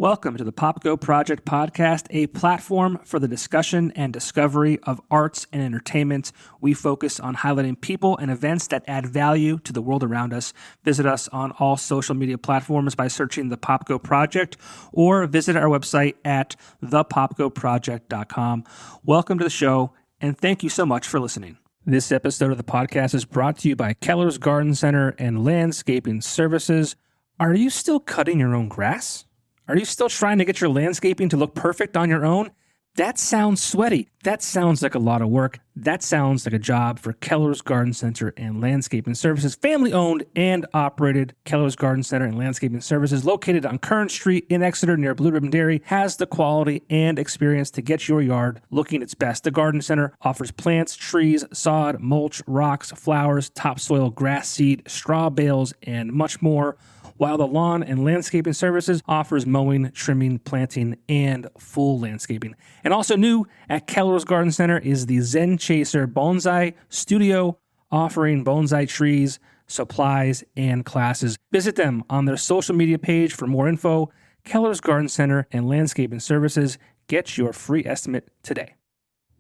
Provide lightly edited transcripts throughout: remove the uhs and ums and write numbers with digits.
Welcome to the Popko Project Podcast, a platform for the discussion and discovery of arts and entertainment. We focus on highlighting people and events that add value to the world around us. Visit us on all social media platforms by searching the Popko Project or visit our website at thepopkoproject.com. Welcome to the show, and thank you so much for listening. This episode of the podcast is brought to you by Keller's Garden Center and Landscaping Services. Are you still cutting your own grass? Are you still trying to get your landscaping to look perfect on your own? That sounds sweaty. That sounds like a lot of work. That sounds like a job for Keller's Garden Center and Landscaping Services. Family owned and operated, Keller's Garden Center and Landscaping Services, located on Kern Street in Exeter near Blue Ribbon Dairy, has the quality and experience to get your yard looking its best. The Garden Center offers plants, trees, sod, mulch, rocks, flowers, topsoil, grass seed, straw bales, and much more, while the Lawn and Landscaping Services offers mowing, trimming, planting, and full landscaping. And also new at Keller's Garden Center is the Zen Chaser Bonsai Studio, offering bonsai trees, supplies, and classes. Visit them on their social media page for more info. Keller's Garden Center and Landscaping Services. Get your free estimate today.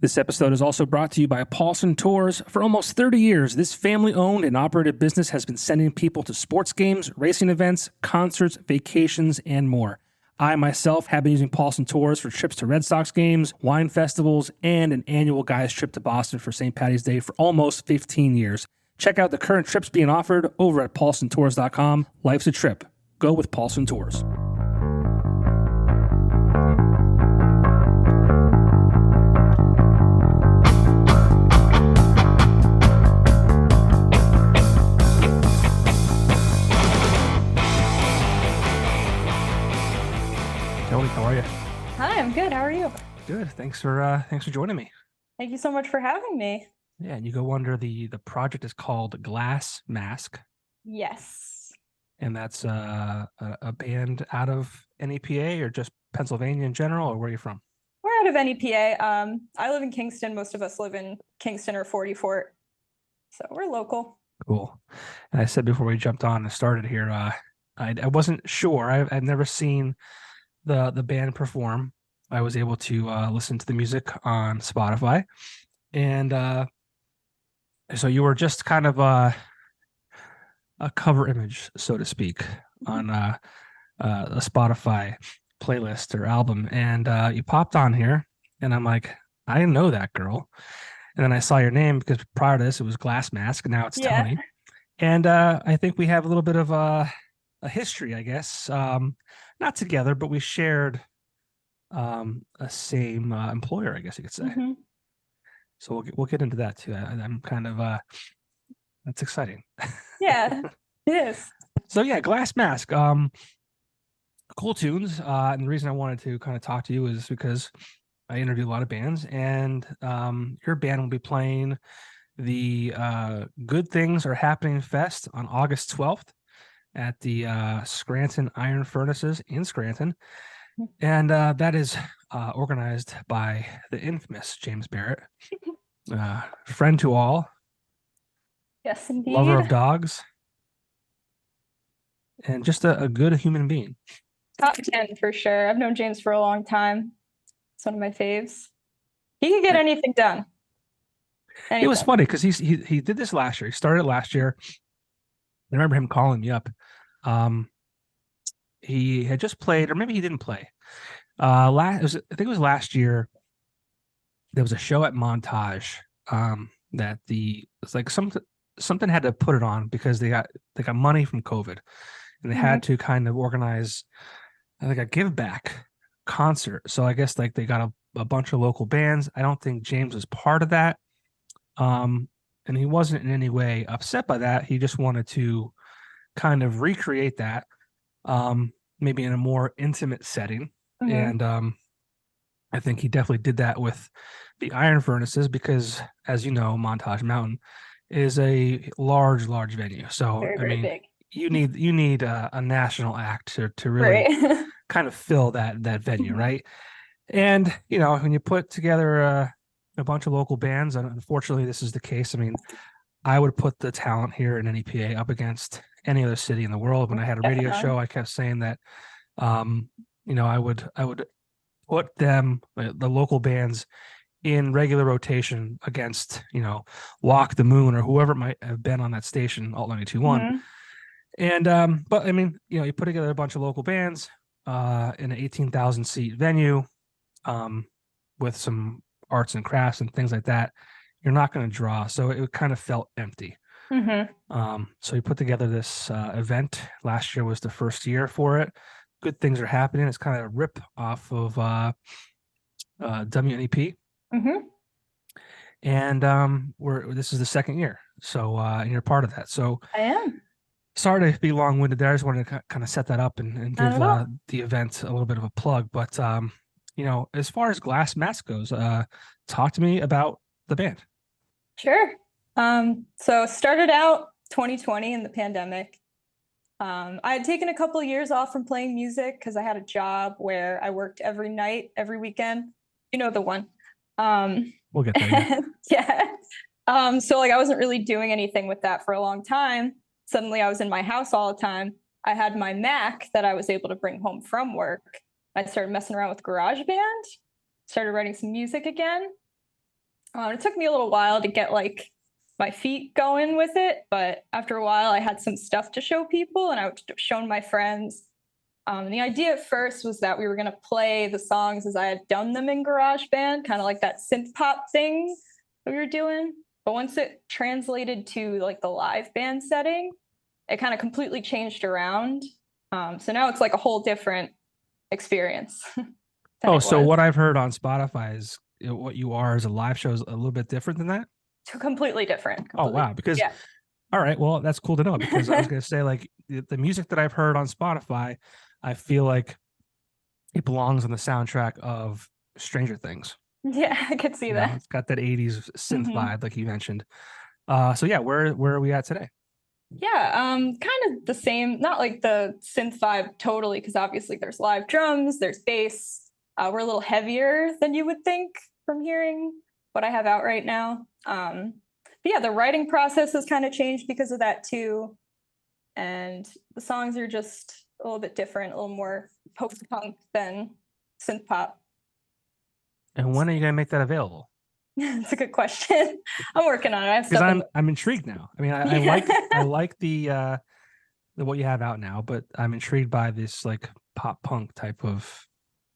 This episode is also brought to you by Paulson Tours. For almost 30 years, this family-owned and operated business has been sending people to sports games, racing events, concerts, vacations, and more. I myself have been using Paulson Tours for trips to Red Sox games, wine festivals, and an annual guys trip to Boston for St. Patty's Day for almost 15 years. Check out the current trips being offered over at paulsontours.com. Life's a trip. Go with Paulson Tours. Toni, how are you? Hi, I'm good. How are you? Good. Thanks for joining me. Thank you so much for having me. Yeah, and you go under the project is called Glass Mask, Yes. and that's a band out of NEPA or just Pennsylvania in general, or where are you from? We're out of NEPA. I live in Kingston. Most of us live in Kingston or 44. So we're local. Cool. And I said before we jumped on and started here, I wasn't sure. I've never seen the band perform. I was able to listen to the music on Spotify, and so you were just kind of a cover image, so to speak, on a Spotify playlist or album, and you popped on here, and I'm like, I know that girl. And then I saw your name because prior to this it was Glass Mask, and now it's Toni. And I think we have a little bit of a history, I guess. Not together, but we shared a same employer, I guess you could say. Mm-hmm. So we'll get into that too. I'm kind of that's exciting. Yeah, it is. So yeah, Glass Mask. Cool tunes. And the reason I wanted to kind of talk to you is because I interview a lot of bands, and your band will be playing the Good Things Are Happening Fest on August 12th. At the Scranton Iron Furnaces in Scranton. And that is organized by the infamous James Barrett, friend to all. Yes, indeed. Lover of dogs. And just a good human being. Top 10 for sure. I've known James for a long time. It's one of my faves. He can get anything done. Anything. It was funny because he did this last year. He started last year. I remember him calling me up. He had just played, or maybe he didn't play. I think it was last year. There was a show at Montage that it's like something had to put it on because they got money from COVID, and they had to kind of organize like a give back concert. So I guess like they got a bunch of local bands. I don't think James was part of that. And he wasn't in any way upset by that. He just wanted to kind of recreate that, maybe in a more intimate setting. Mm-hmm. And I think he definitely did that with the Iron Furnaces because, as you know, Montage Mountain is a large venue. So very big. You need a national act to really kind of fill that venue, right? And when you put together a bunch of local bands, and unfortunately this is the case. I mean, I would put the talent here in NEPA up against any other city in the world. When I had a radio show, I kept saying that I would put them, the local bands, in regular rotation against, Walk the Moon or whoever it might have been on that station, Alt 92.1. Mhm. And but I mean, you put together a bunch of local bands in an 18,000 seat venue, with some arts and crafts and things like that. You're not going to draw, so it kind of felt empty. Mhm. So we put together this event. Last year was the first year for it. Good things are happening. It's kind of a rip off of WNEP, Mhm. and this is the second year. So and you're part of that. So I am. sorry to be long-winded there. I just wanted to kind of set that up and Not give at all. the event a little bit of a plug. But as far as Glass Mask goes, talk to me about the band. Sure. So started out 2020 in the pandemic. I had taken a couple of years off from playing music because I had a job where I worked every night, every weekend. You know the one. We'll get there. Yeah. So like I wasn't really doing anything with that for a long time. Suddenly I was in my house all the time. I had my Mac that I was able to bring home from work. I started messing around with GarageBand, started writing some music again. It took me a little while to get like my feet going with it, but after a while I had some stuff to show people and I would shown my friends. And the idea at first was that we were going to play the songs as I had done them in GarageBand, kind of like that synth pop thing that we were doing. But once it translated to like the live band setting, it kind of completely changed around. So now it's like a whole different experience. So what I've heard on Spotify is what you are as a live show is a little bit different than that. Completely different. Oh wow! Because yeah. All right, well that's cool to know because I was going to say like the music that I've heard on Spotify, I feel like it belongs on the soundtrack of Stranger Things. Yeah, I could see that. It's got that 80s synth vibe, like you mentioned. So yeah, where are we at today? Yeah, kind of the same, not like the synth vibe totally, because obviously there's live drums, there's bass. We're a little heavier than you would think from hearing what I have out right now. But yeah, the writing process has kind of changed because of that too. And the songs are just a little bit different, a little more post-punk than synth pop. And when are you going to make that available? That's a good question. I'm working on it. Because I'm intrigued now. I mean, I like the what you have out now, but I'm intrigued by this like pop punk type of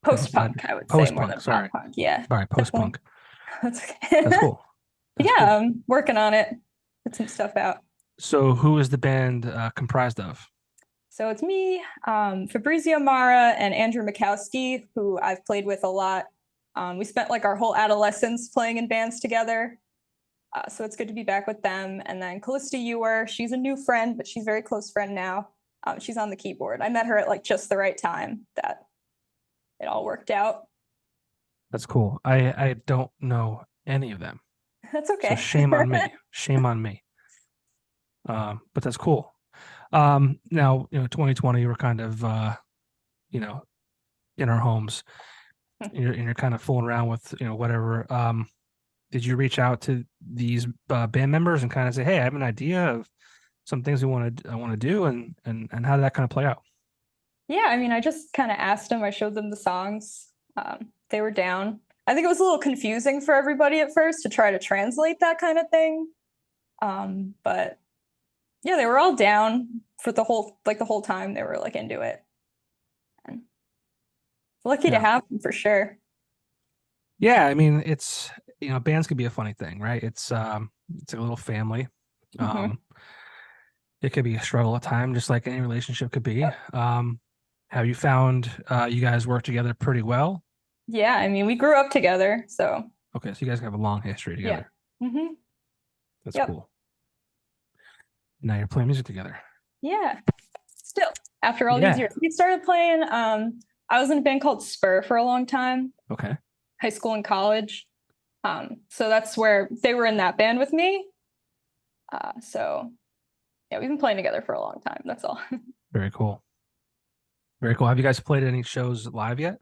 post-punk. I would say more than pop punk. Yeah. Sorry, post-punk. That's okay. That's cool. That's cool. I'm working on it. Put some stuff out. So who is the band comprised of? So it's me, Fabrizio Mara, and Andrew Mikowski, who I've played with a lot. We spent like our whole adolescence playing in bands together. So it's good to be back with them. And then Callista Ewer, she's a new friend, but she's a very close friend now. She's on the keyboard. I met her at like just the right time that it all worked out. That's cool. I don't know any of them. That's okay. So shame on me. Shame on me. But that's cool. Now, 2020, we're kind of, in our homes. And you're kind of fooling around with whatever. Did you reach out to these band members and kind of say, hey, I have an idea of some things I want to do, and how did that kind of play out? Yeah, I mean, I just kind of asked them. I showed them the songs. They were down. I think it was a little confusing for everybody at first to try to translate that kind of thing. But yeah, they were all down for the whole time. They were like into it. Lucky to have them for sure. Yeah, I mean, it's bands can be a funny thing, right? It's a little family. It could be a struggle at times, just like any relationship could be. Have you found you guys work together pretty well? Yeah, I mean, we grew up together, so. Okay, so you guys have a long history together. Yeah. That's cool. Now you're playing music together. Yeah, still after all these years, we started playing. I was in a band called Spur for a long time. Okay. High school and college. So that's where they were in that band with me. So yeah, we've been playing together for a long time. That's all. Very cool. Very cool. Have you guys played any shows live yet?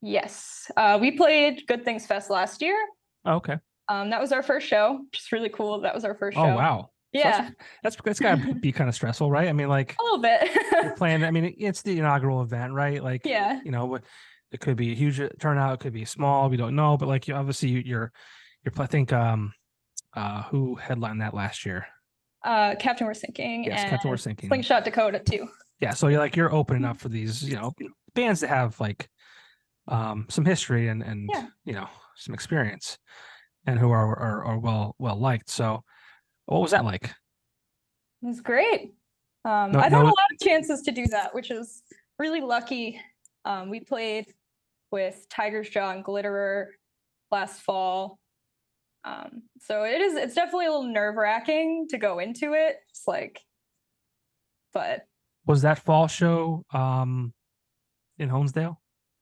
Yes. We played Good Things Fest last year. Oh, okay. That was our first show, which is really cool. That was our first show. Oh, wow. Yeah. So that's got to be kind of stressful, right? I mean, like A little bit. you're playing. I mean, it's the inaugural event, right? Like, Yeah. it could be a huge turnout, it could be small. We don't know, but like you're. I think who headlined that last year? Captain We're Sinking. Yes, and Captain We're Sinking. Slingshot Dakota too. Yeah, so you're opening up for these, bands that have like some history and some experience and who are well liked. So what was that like? It was great. I've had a lot of chances to do that, which is really lucky. We played with Tiger's Jaw and Glitterer last fall. So it's definitely a little nerve-wracking to go into it. It's like, but was that fall show in Holmesdale?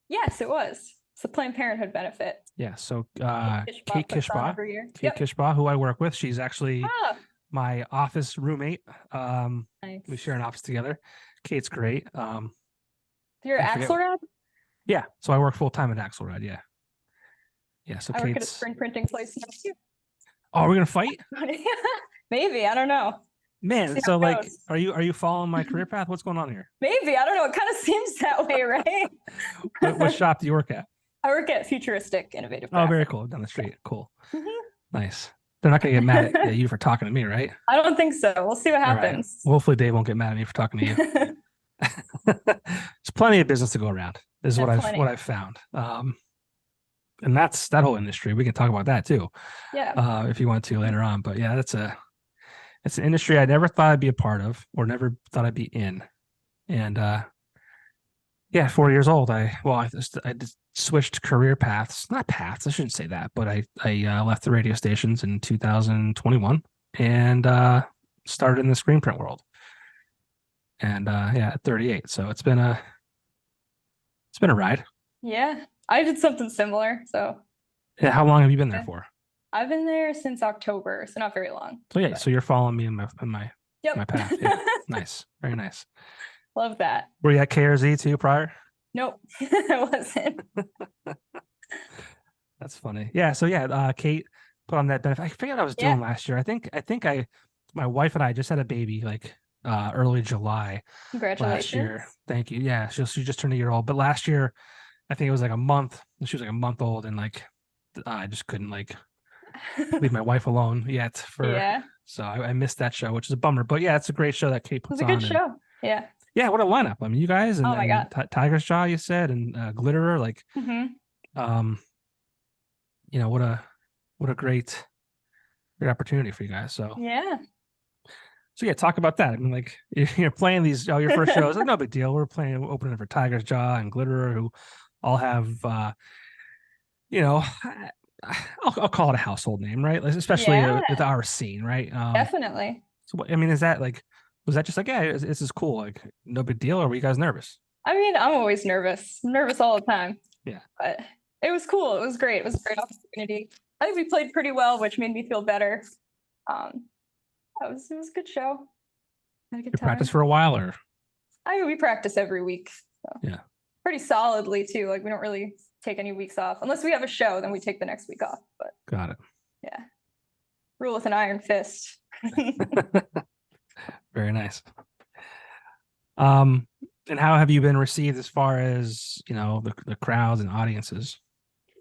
Yes, it was. It's a Planned Parenthood benefit. Yeah. So Kate Kishbaugh, who I work with, she's actually my office roommate. Nice. We share an office together. Kate's great. You're at Axelrad? Yeah. So I work full time at Axelrad. Yeah. Yeah. So I work at a screen printing place now too. Oh, we're gonna fight? Maybe, I don't know. Man, so like, are you following my career path? What's going on here? Maybe, I don't know. It kind of seems that way, right? What shop do you work at? I work at Futuristic Innovative. Oh, very cool. Down the street. Cool. Nice. They're not gonna get mad at you for talking to me, right? I don't think so. We'll see what happens. Right. Well, hopefully Dave won't get mad at me for talking to you. There's plenty of business to go around. This is what I've found. And that's that whole industry. We can talk about that too. Yeah. If you want to later on. But yeah, it's an industry I never thought I'd be a part of or never thought I'd be in. And 4 years old, I just switched career paths. Not paths, I shouldn't say that, but I left the radio stations in 2021 and started in the screen print world. And at 38. So it's been a ride. Yeah. I did something similar. So yeah, how long have you been there for? I've been there since October, so not very long. So yeah, so you're following me in my path. Yeah. Nice. Very nice. Love that. Were you at KRZ too prior? Nope. I wasn't. That's funny. Yeah, so Kate put on that benefit. I forget what I was doing last year. I think my wife and I just had a baby like early July. Congratulations. Last year. Thank you. Yeah, she just turned a year old. But last year I think it was like a month. She was like a month old, and like I just couldn't like leave my wife alone yet. So I missed that show, which is a bummer. But yeah, it's a great show that Kate puts on. It was a good show. Yeah. Yeah, what a lineup! I mean, you guys and, oh my God. Tiger's Jaw, you said, and Glitterer, like, what a great opportunity for you guys. So talk about that. I mean, like you're playing these your first shows, like no big deal. We're opening for Tiger's Jaw and Glitterer, who all have I'll call it a household name, right? Especially with our scene, right? Definitely. So I mean, is that like, was that just like, yeah, this is cool, like no big deal, or were you guys nervous? I mean, I'm always nervous. I'm nervous all the time. Yeah. But it was cool. It was great. It was a great opportunity. I think we played pretty well, which made me feel better. It was a good show. Had a good time. Practice for a while, or? We practice every week. So. Yeah. Pretty solidly too. Like we don't really take any weeks off unless we have a show. Then we take the next week off. But got it. Yeah. Rule with an iron fist. Very nice. And how have you been received as far as the crowds and audiences?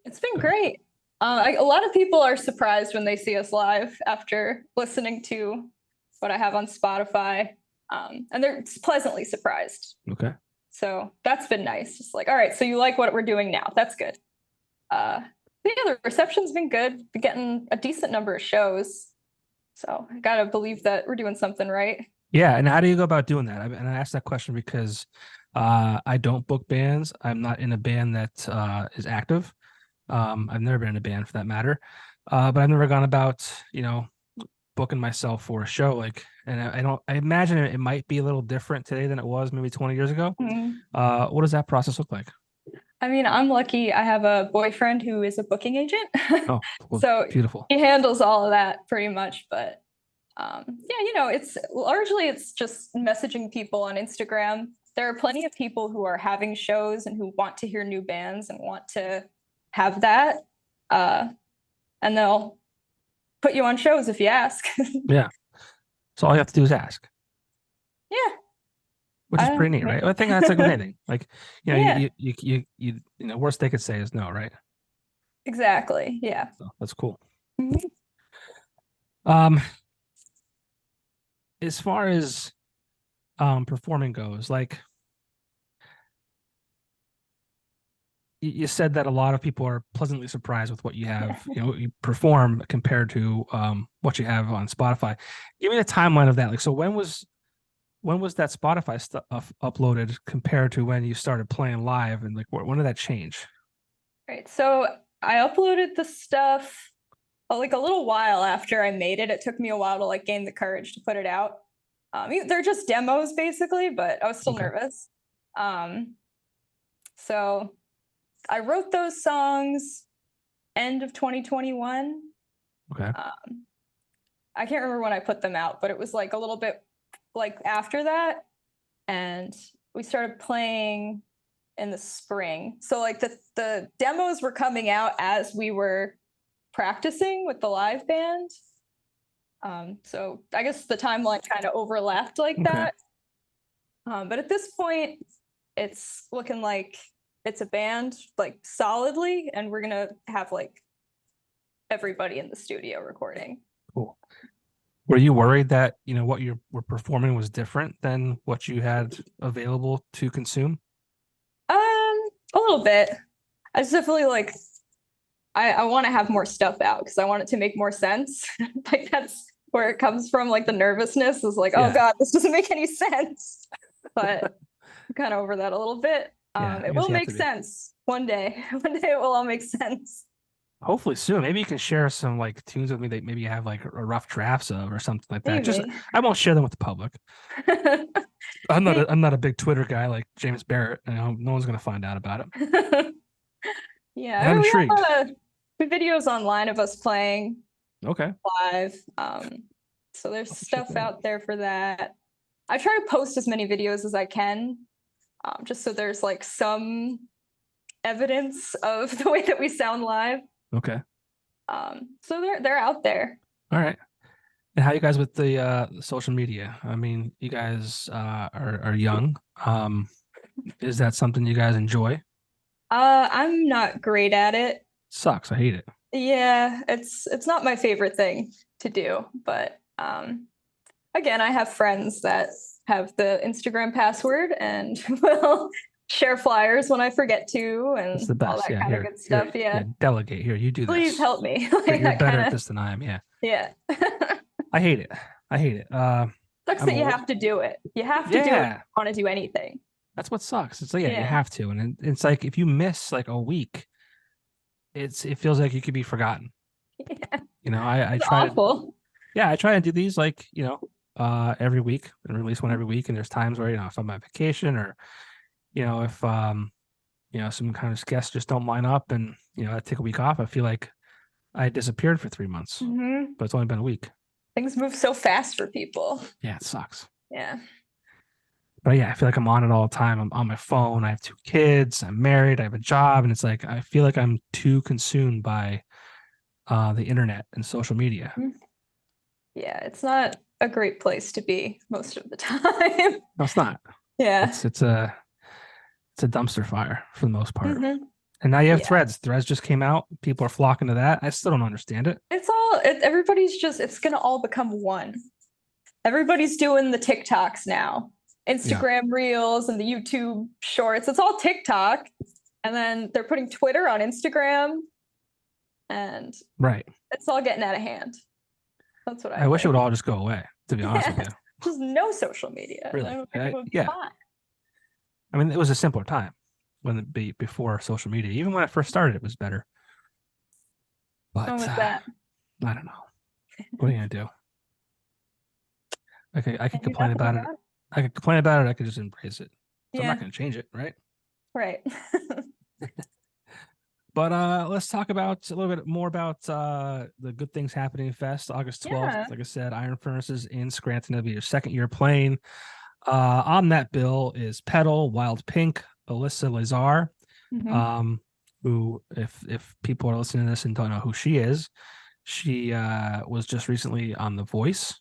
It's been great. A lot of people are surprised when they see us live after listening to what I have on Spotify, and they're pleasantly surprised. Okay. So that's been nice. Just like, all right, so you like what we're doing now. That's good. The reception's been good. We're getting a decent number of shows. So I got to believe that we're doing something right. Yeah. And how do you go about doing that? And I asked that question because I don't book bands. I'm not in a band that is active. I've never been in a band for that matter. But I've never gone about, booking myself for a show. Like, and I imagine it might be a little different today than it was maybe 20 years ago. Mm-hmm. What does that process look like? I mean, I'm lucky. I have a boyfriend who is a booking agent. Oh, well, so beautiful. He handles all of that pretty much. But it's just messaging people on Instagram. There are plenty of people who are having shows and who want to hear new bands and want to have that. And they'll put you on shows if you ask. Yeah. So all you have to do is ask. Yeah. Which is pretty neat, right? I think that's like anything. Like, Yeah. Worst they could say is no, right? Exactly. Yeah. So that's cool. Mhm. As far as performing goes, like you said that a lot of people are pleasantly surprised with what you have, you perform compared to what you have on Spotify. Give me the timeline of that. Like, so when was that Spotify stuff uploaded compared to when you started playing live, and like when did that change? Right. So I uploaded the stuff like a little while after I made it. It took me a while to like gain the courage to put it out. They're just demos basically, but I was still nervous. So I wrote those songs end of 2021. Okay. I can't remember when I put them out, but it was like a little bit like after that. And we started playing in the spring. So like the demos were coming out as we were practicing with the live band. So I guess the timeline kind of overlapped like that. But at this point, it's looking like it's a band like solidly, and we're gonna have like everybody in the studio recording. Cool. Were you worried that what you were performing was different than what you had available to consume? A little bit. I just definitely like I want to have more stuff out because I want it to make more sense. Like that's where it comes from. Like the nervousness is like, oh God, this doesn't make any sense. But I'm kind of over that a little bit. It will make sense one day. One day it will all make sense. Hopefully soon. Maybe you can share some like tunes with me that maybe you have like a rough drafts of or something like that. Just I won't share them with the public. I'm not a big Twitter guy like James Barrett. No one's gonna find out about it. Yeah, I mean, we have videos online of us playing live. So there's stuff out there for that. I try to post as many videos as I can, just so there's like some evidence of the way that we sound live. Okay. So they're out there. All right. And how you guys with the social media? I mean, you guys are young. Is that something you guys enjoy? I'm not great at it. Sucks. I hate it. Yeah, it's not my favorite thing to do, but again, I have friends that have the Instagram password and will share flyers when I forget to, and it's the best. all that kind of good stuff. Yeah. Delegate here. You do this. Please help me. Like, you're better at this than I am. Yeah. Yeah. I hate it. Sucks that you have to do it. You have to do it if you want to do anything. That's what sucks. It's like, you have to. And it's like, if you miss like a week, it feels like you could be forgotten. Yeah. I try awful. I try to do these like, every week and release one every week. And there's times where, if I'm on vacation or, if, some kind of guests just don't line up and, I take a week off, I feel like I disappeared for 3 months, but it's only been a week. Things move so fast for people. Yeah, it sucks. Yeah. But I feel like I'm on it all the time. I'm on my phone. I have 2 kids. I'm married. I have a job. And it's like, I feel like I'm too consumed by the internet and social media. Yeah, it's not a great place to be most of the time. No, it's not. Yeah. It's a dumpster fire for the most part. And now you have Threads. Threads just came out. People are flocking to that. I still don't understand it. It's going to all become one. Everybody's doing the TikToks now. Instagram Reels and the YouTube Shorts. It's all TikTok. And then they're putting Twitter on Instagram. And it's all getting out of hand. That's what I wish it would all just go away, to be honest with you. Just no social media. Really? Fine. I mean, it was a simpler time before social media. Even when I first started, it was better. But with that? I don't know. What are you gonna do? I could complain about it. I could complain about it. I could just embrace it. So I'm not gonna change it, right? Right. But let's talk about a little bit more about the Good Things Happening Fest, August 12th. Like I said, Iron Furnaces in Scranton. It'll be your second year playing. On that bill is Petal, Wild Pink, Alyssa Lazar, who, if people are listening to this and don't know who she is, she was just recently on The Voice.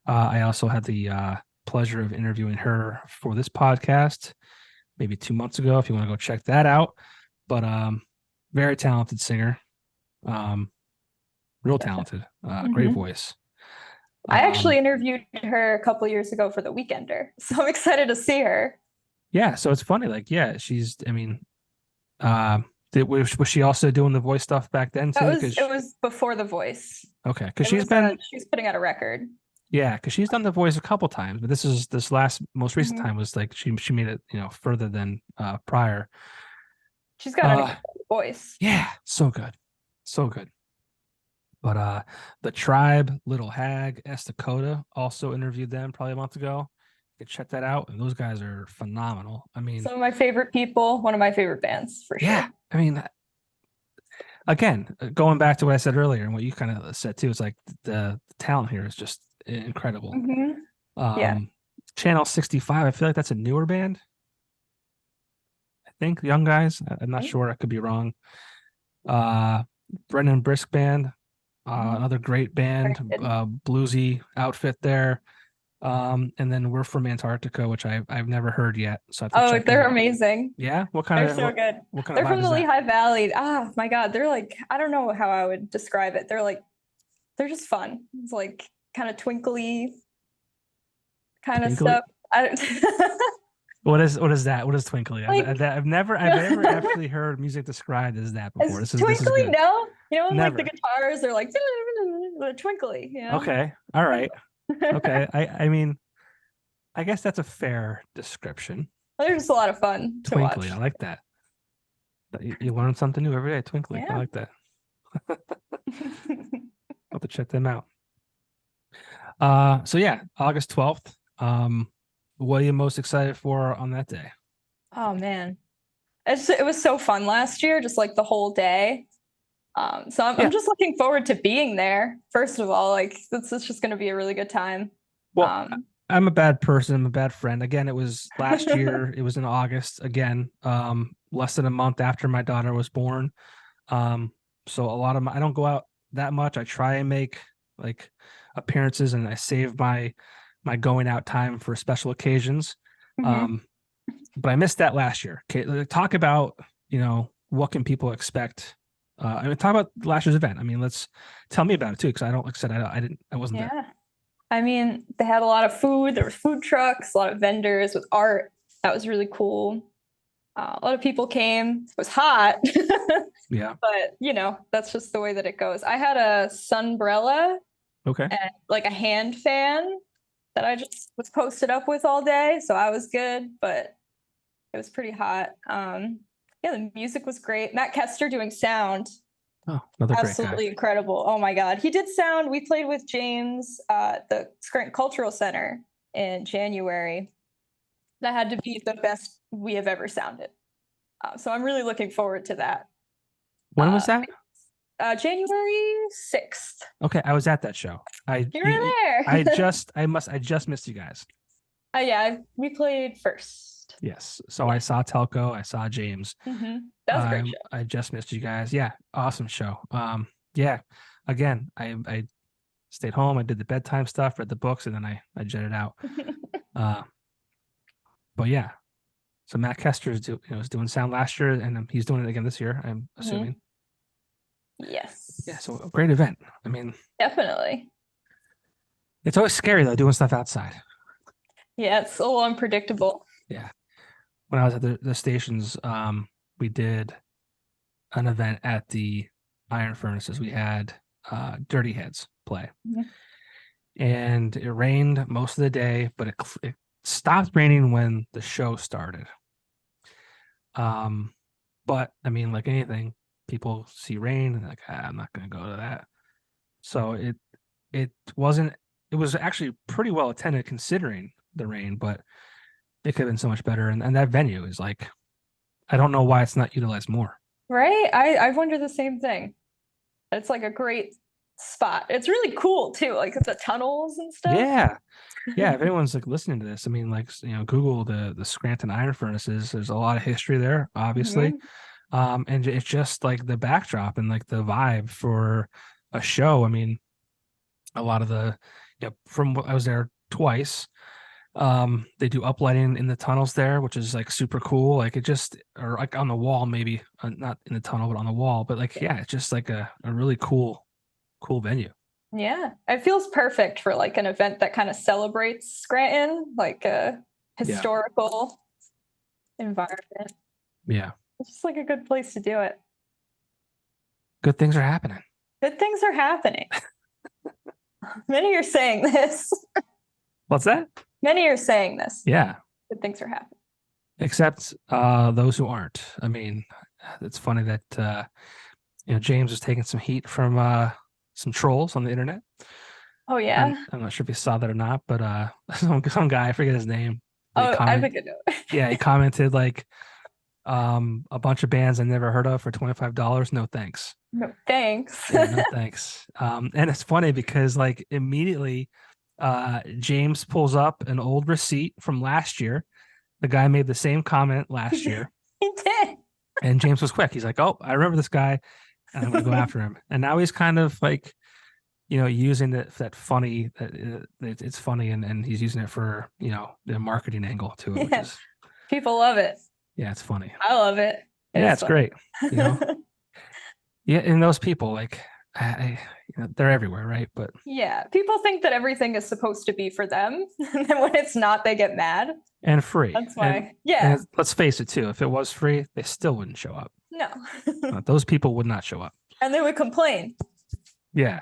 I also had the pleasure of interviewing her for this podcast maybe 2 months ago, if you want to go check that out. But very talented singer. Real talented. Great voice. I actually interviewed her a couple years ago for The Weekender, so I'm excited to see her. Yeah, so it's funny. Like, yeah, she's. I mean, was she also doing the voice stuff back then too? It was before The Voice. Okay, because she's putting out a record. Yeah, because she's done the voice a couple times, but this most recent time was like she made it further than prior. She's got an incredible voice. Yeah, so good, so good. But the Tribe, Little Hag, Dakota also interviewed them probably a month ago. You can check that out, and those guys are phenomenal. I mean, some of my favorite people, one of my favorite bands for sure. Yeah, I mean, again, going back to what I said earlier and what you kind of said too, it's like the talent here is just incredible. Channel 65, I feel like that's a newer band. I think young guys. I'm not sure. I could be wrong. Brendan Brisk Band, another great band, bluesy outfit there. And then We're from Antarctica, which I've never heard yet. So they're amazing. Yeah, they're so good. What kind they're of from the Lehigh Valley. Ah, my God, they're like, I don't know how I would describe it. They're just fun. It's like kind of twinkly kind of stuff. What is that? What is twinkly? Like, I've never actually heard music described as that before. This is twinkly. No, like the guitars, they're like twinkly. Okay, all right. Okay, I mean, I guess that's a fair description. They're just a lot of fun to twinkly, watch. I like that. You learn something new every day. Twinkly, I like that. I'll have to check them out. So yeah, August 12th. What are you most excited for on that day? Oh man, it was so fun last year, just like the whole day. So I'm just looking forward to being there. First of all, like it's just going to be a really good time. Well, I'm a bad person. I'm a bad friend. Again, it was last year. It was in August. Again, less than a month after my daughter was born. So I don't go out that much. I try and make like appearances, and I save my going out time for special occasions. But I missed that last year. Okay, talk about what can people expect. I mean, talk about last year's event. I mean, tell me about it too, because I wasn't there. I mean, they had a lot of food. There were food trucks, a lot of vendors with art. That was really cool. A lot of people came. It was hot. Yeah. But, that's just the way that it goes. I had a sunbrella. Okay. And like a hand fan that I just was posted up with all day. So I was good, but it was pretty hot. The music was great. Matt Kester doing sound. Oh, another absolutely incredible. Oh my God. He did sound. We played with James at the Scranton Cultural Center in January. That had to be the best we have ever sounded. So I'm really looking forward to that. When was that? January 6th. Okay, I was at that show. You were there. I just missed you guys. We played first. Yes. So I saw Telco. I saw James. That was a great show. I just missed you guys. Yeah, awesome show. Yeah. Again, I stayed home. I did the bedtime stuff, read the books, and then I jetted out. But yeah. So Matt Kester was doing sound last year, and he's doing it again this year, I'm assuming. Yes. Yeah. So a great event. I mean, definitely. It's always scary though, doing stuff outside. Yeah, it's a little unpredictable. Yeah. When I was at the stations, we did an event at the Iron Furnaces. We had Dirty Heads play. And it rained most of the day, but it stopped raining when the show started. But I mean, like anything, people see rain and they're like, I'm not going to go to that. So it was actually pretty well attended considering the rain, but it could have been so much better. And that venue is like, I don't know why it's not utilized more. Right? I wonder the same thing. It's like a great spot. It's really cool too, like the tunnels and stuff. Yeah. If anyone's like listening to this, I mean, like, Google the Scranton Iron Furnaces. There's a lot of history there, obviously. And it's just like the backdrop and like the vibe for a show. I mean, a lot of the Yep. I was there twice. They do uplighting in the tunnels there, which is like super cool. Like or like on the wall, maybe not in the tunnel, but on the wall. But like, yeah, it's just like a really cool venue. Yeah, it feels perfect for like an event that kind of celebrates Scranton, like a historical environment. Yeah. It's just like a good place to do it. Good things are happening. Good things are happening. Many are saying this. What's that? Many are saying this. Yeah. Good things are happening. Except those who aren't. I mean, it's funny that James was taking some heat from some trolls on the internet. Oh yeah. I'm not sure if you saw that or not, but some guy, I forget his name. I think I know. Yeah, he commented like a bunch of bands I never heard of for $25. No thanks. No thanks. Yeah, no thanks. And it's funny because like immediately James pulls up an old receipt from last year. The guy made the same comment last year. He did. And James was quick. He's like, "Oh, I remember this guy, and I'm going to go after him." And now he's kind of like, using that funny, it's funny, and he's using it for the marketing angle to it, which is people love it. Yeah, it's funny. I love it. It's great. Yeah, and those people like, they're everywhere, right? But yeah, people think that everything is supposed to be for them, and then when it's not, they get mad. And free. That's why. And let's face it, too. If it was free, they still wouldn't show up. No. Those people would not show up. And they would complain. Yeah.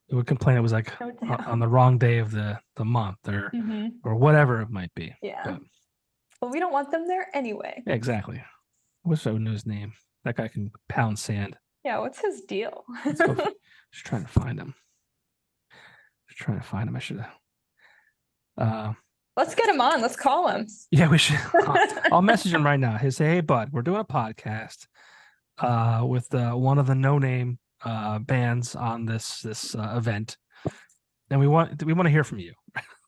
They would complain it was like on the wrong day of the month or whatever it might be. Yeah. But we don't want them there anyway. Yeah, exactly. I wish I would know his name. That guy can pound sand. Yeah, what's his deal? Let's go. Just trying to find him. I should have. Let's get him on. Let's call him. Yeah, we should. I'll message him right now. He'll say, "Hey, bud, we're doing a podcast with one of the no-name bands on this event, and we want to hear from you."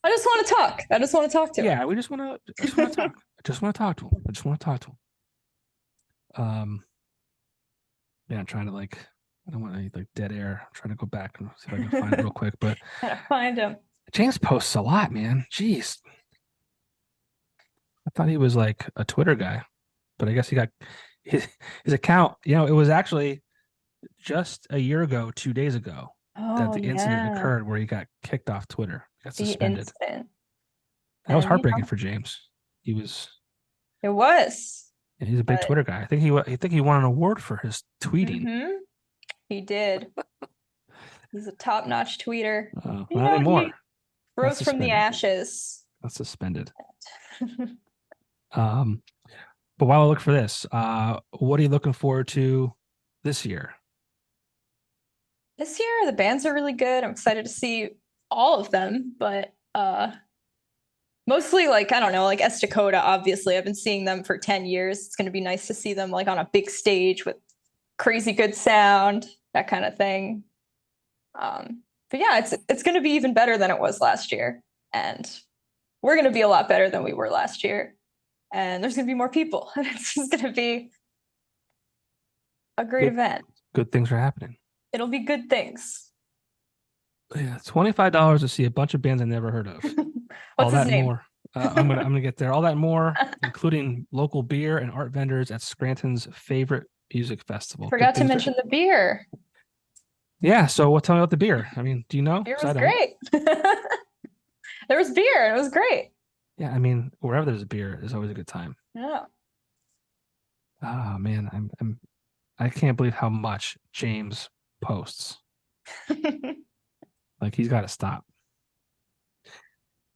I just want to talk. I just want to talk to him. Yeah, we just want to talk. I just want to talk to him. Yeah, I'm trying to I don't want any dead air. I'm trying to go back and see if I can find it real quick. But find him. James posts a lot, man. Jeez. I thought he was like a Twitter guy, but I guess he got his account. It was actually just a year ago, 2 days ago, that the incident occurred where he got kicked off Twitter. Got suspended. That was heartbreaking for James. It was. And he's a big Twitter guy. I think he won an award for his tweeting. Mm-hmm. He did. He's a top-notch tweeter. Not anymore. Rose from the ashes. That's suspended. But while I look for this, what are you looking forward to this year? This year, the bands are really good. I'm excited to see all of them, but mostly I don't know, like Dakota, obviously. I've been seeing them for 10 years. It's going to be nice to see them on a big stage with crazy good sound, that kind of thing. But yeah, it's going to be even better than it was last year. And we're going to be a lot better than we were last year. And there's going to be more people. And it's just going to be a great event. Good things are happening. It'll be good things. Yeah, $25 to see a bunch of bands I never heard of. What's his name? More. I'm gonna get there. All that more, including local beer and art vendors at Scranton's favorite music festival. Forgot to mention the beer. Yeah, so tell me about the beer. I mean, do you know? Beer was great. There was beer, and it was great. Yeah, I mean, wherever there's a beer, there's always a good time. Yeah. Oh man, I can't believe how much James posts. He's got to stop.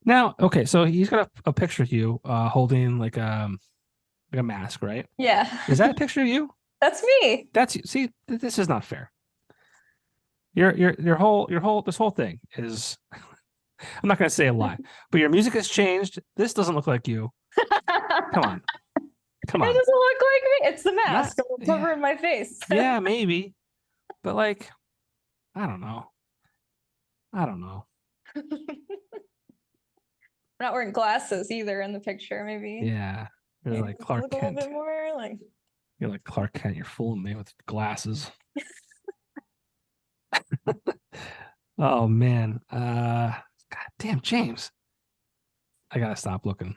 Now, okay, so he's got a picture of you holding like a mask, right? Yeah. Is that a picture of you? That's me. See, this is not fair. Your whole this whole thing is I'm not going to say a lie, but your music has changed. This doesn't look like you. Come on. It doesn't look like me. It's the mask. I'm covering my face. Yeah, maybe. But I don't know. I'm not wearing glasses either in the picture, maybe. Yeah. You're like Clark Kent. A little bit more You're like Clark Kent. You're fooling me with glasses. Oh man. God damn, James. I gotta stop looking.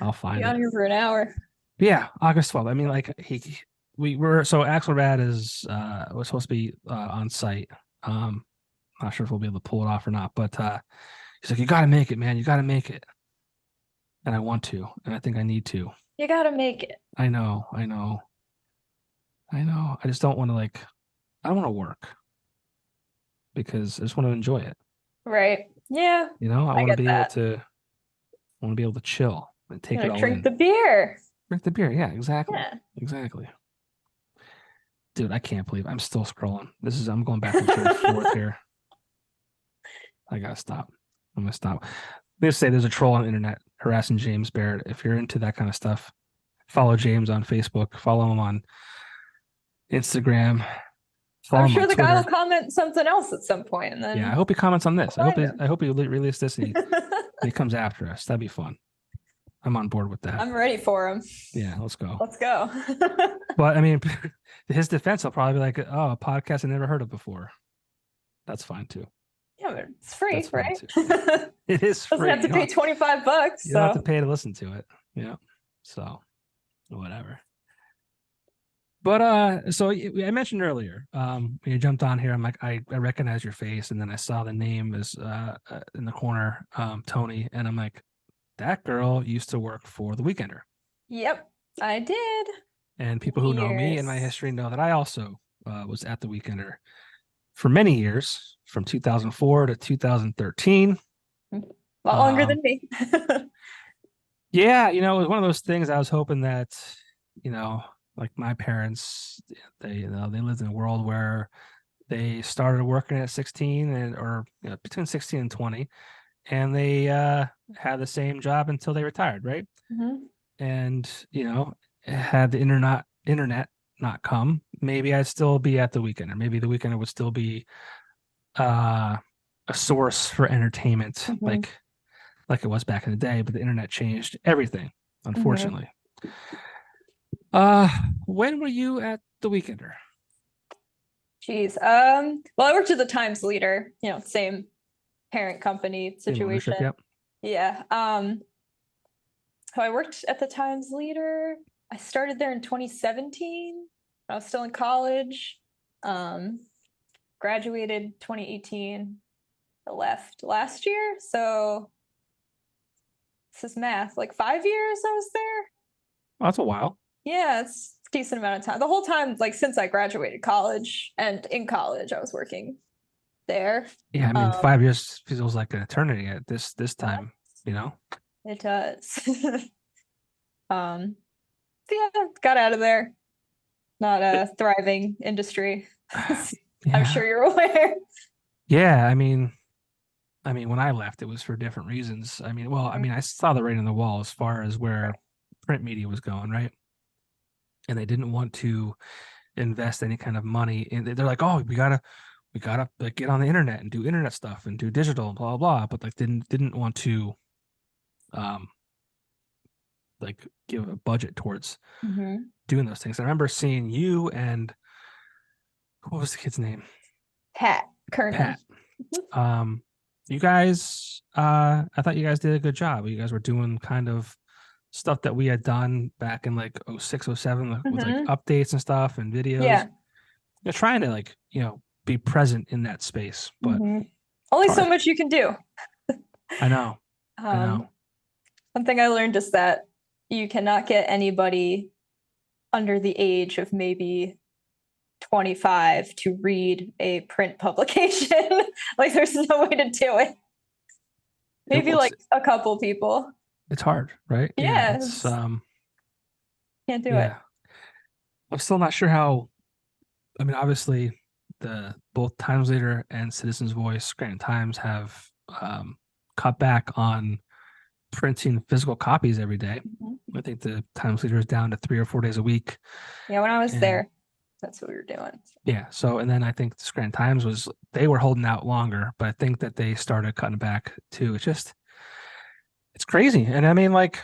I'll Be find on it. here for an hour. Yeah, August 12th. I mean, like we were so Axelrad is was supposed to be on site. Not sure if we'll be able to pull it off or not, but he's like, you gotta make it, man. You gotta make it. And I want to, and I think I need to. You gotta make it. I know. I just don't want to I don't want to work because I just want to enjoy it. Right. Yeah, You know, I I want to get be able that. to chill and take it Gonna all drink in. the beer. Drink the beer. Yeah, exactly. Yeah. Exactly. Dude, I can't believe I'm still scrolling. I'm going backwards and forth here. I gotta stop. I'm gonna stop. They say there's a troll on the internet harassing James Barrett. If you're into that kind of stuff, follow James on Facebook, follow him on Instagram, follow I'm him sure on the guy will Twitter. comment something else at some point, and then Yeah, I hope he comments on this. find him. I hope he releases this and he comes after us. That'd be fun. I'm on board with that. I'm ready for him. Yeah, let's go. Let's go. But I mean, his defense, will probably be like, "Oh, a podcast I never heard of before." That's fine too. Yeah, but it's free, That's fine, right? too. It is free. Doesn't have to pay $25. You don't have to pay to listen to it. Yeah. So, whatever. But so I mentioned earlier, when you jumped on here, I'm like, I recognize your face, and then I saw the name is in the corner, Toni, and I'm like, that girl used to work for The Weekender. Yep, I did. And people who know me and my history know that I also was at The Weekender for many years, from 2004 to 2013. A lot longer than me. Yeah, it was one of those things I was hoping that, like my parents, they lived in a world where they started working at 16 or between 16 and 20, and they had the same job until they retired, right? Mm-hmm. And had the internet not come, maybe I'd still be at The Weekender. Maybe The Weekender would still be a source for entertainment, Mm-hmm. like it was back in the day. But the internet changed everything, unfortunately. When were you at The Weekender? Jeez. Well, I worked at the Times Leader, same parent company situation. Yep. Yeah. So I worked at the Times Leader. I started there in 2017. I was still in college. Graduated 2018. I left last year. So this is math. Like 5 years I was there. Oh, that's a while. Yeah, it's a decent amount of time. The whole time, like since I graduated college and in college, I was working there. Yeah, I mean, 5 years feels like an eternity at this time, It does. Yeah, got out of there. Not a thriving industry. Yeah. I'm sure you're aware. Yeah, I mean, when I left, it was for different reasons. I mean, I saw the writing on the wall as far as where print media was going, right? And they didn't want to invest any kind of money in. They're like, oh, we gotta like, get on the internet and do internet stuff and do digital and blah blah blah. But like didn't want to, like give a budget towards doing those things. I remember seeing you and what was the kid's name? Pat Kernan. Pat. You guys, I thought you guys did a good job. You guys were doing kind of stuff that we had done back in like 06, 07 with like updates and stuff and videos. Yeah. You're trying to be present in that space, but only so much you can do. I know. Something I learned is that you cannot get anybody under the age of maybe 25 to read a print publication. Like there's no way to do it. Maybe like a couple people. It's hard, right? Yeah. It's, can't do it. I'm still not sure how. I mean, obviously, both Times Leader and Citizens Voice, Scranton Times have cut back on printing physical copies every day. I think the Times Leader is down to 3 or 4 days a week. Yeah, when I was there, that's what we were doing. Yeah. So, and then I think the Scranton Times they were holding out longer, but I think that they started cutting back too. It's crazy. And I mean, like,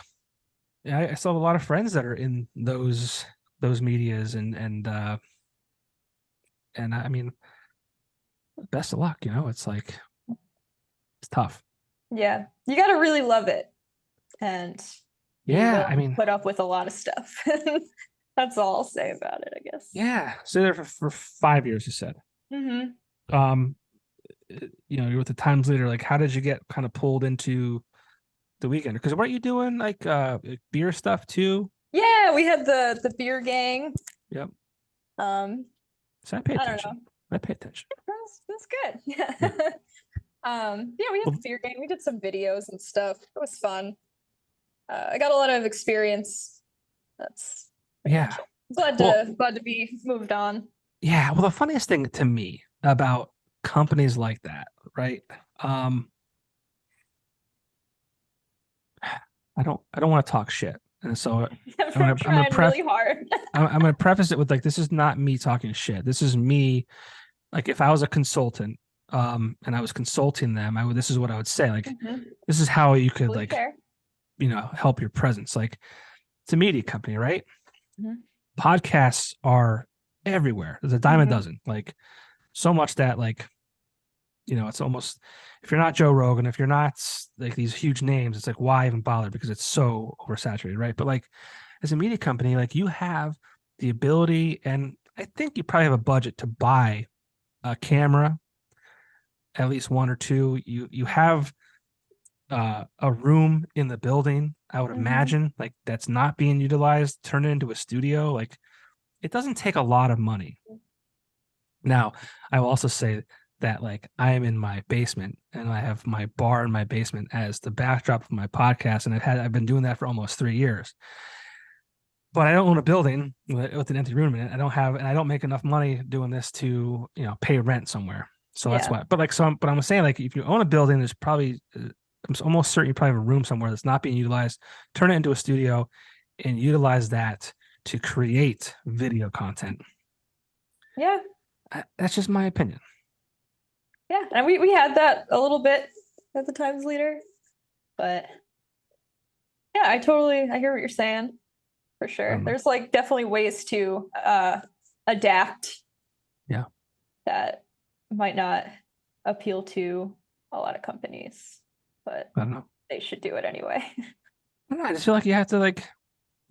I still have a lot of friends that are in those medias and I mean, best of luck. It's like, it's tough. Yeah. You got to really love it and be Yeah. willing I to mean, put up with a lot of stuff. That's all I'll say about it, I guess. yeah. So there for 5 years, you said. Mm-hmm. Um, you're with the Times leader. Like, how did you get kind of pulled into the weekend? Because weren't you doing like beer stuff too? Yeah, we had the beer gang. Yep. Um, So I pay I don't attention. know. I pay attention. That's good. Yeah. Yeah. Yeah, we had the beer gang. We did some videos and stuff. It was fun. I got a lot of experience. That's Yeah. glad to be moved on. Yeah. Well, the funniest thing to me about companies like that, right? I don't want to talk shit. And so I'm trying really hard. I'm going to preface it with like, this is not me talking shit. This is me. Like if I was a consultant, and I was consulting them, this is what I would say. Like, this is how you could Really fair. Help your presence. Like it's a media company, right? Mhm. Podcasts are everywhere. There's a dime a dozen, like so much that like, it's almost, if you're not Joe Rogan, if you're not like these huge names, it's like, why even bother? Because it's so oversaturated, right? But like as a media company, like you have the ability, and I think you probably have a budget to buy a camera, at least one or two. You have a room in the building, I would imagine, like that's not being utilized, turn it into a studio. Like it doesn't take a lot of money. Now, I will also say that like I am in my basement and I have my bar in my basement as the backdrop of my podcast, and I've been doing that for almost 3 years. But I don't own a building with an empty room in it. I don't make enough money doing this to pay rent somewhere. So that's why. But like but I'm saying, like if you own a building, there's probably I'm almost certain you probably have a room somewhere that's not being utilized. Turn it into a studio and utilize that to create video content. Yeah. That's just my opinion. Yeah, and we had that a little bit at the Times leader, but yeah, I hear what you're saying for sure. There's like definitely ways to adapt. Yeah. That might not appeal to a lot of companies, but I don't know. They should do it anyway. I don't know. I just feel like you have to like